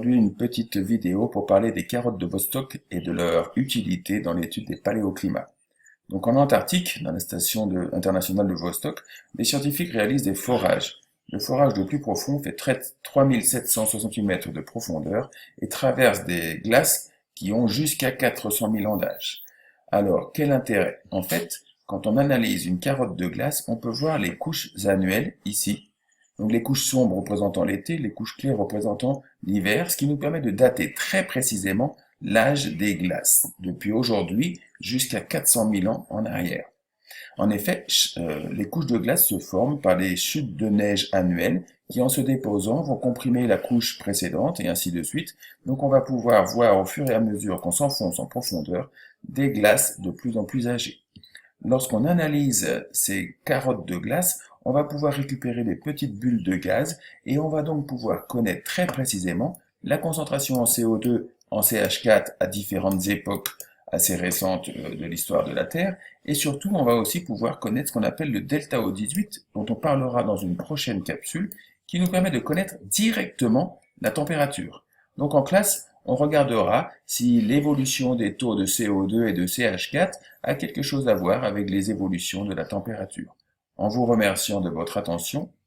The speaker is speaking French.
aujourd'hui une petite vidéo pour parler des carottes de Vostok et de leur utilité dans l'étude des paléoclimats. Donc en Antarctique, dans la station internationale de Vostok, les scientifiques réalisent des forages. Le forage le plus profond fait 3768 mètres de profondeur et traverse des glaces qui ont jusqu'à 400 000 ans d'âge. Alors, quel intérêt? En fait, quand on analyse une carotte de glace, on peut voir les couches annuelles ici. Donc les couches sombres représentant l'été, les couches claires représentant l'hiver, ce qui nous permet de dater très précisément l'âge des glaces, depuis aujourd'hui jusqu'à 400 000 ans en arrière. En effet, les couches de glace se forment par des chutes de neige annuelles qui, en se déposant, vont comprimer la couche précédente et ainsi de suite. Donc on va pouvoir voir au fur et à mesure qu'on s'enfonce en profondeur des glaces de plus en plus âgées. Lorsqu'on analyse ces carottes de glace, on va pouvoir récupérer des petites bulles de gaz et on va donc pouvoir connaître très précisément la concentration en CO2, en CH4 à différentes époques assez récentes de l'histoire de la Terre, et surtout on va aussi pouvoir connaître ce qu'on appelle le delta O18, dont on parlera dans une prochaine capsule, qui nous permet de connaître directement la température. Donc en classe, on regardera si l'évolution des taux de CO2 et de CH4 a quelque chose à voir avec les évolutions de la température. En vous remerciant de votre attention,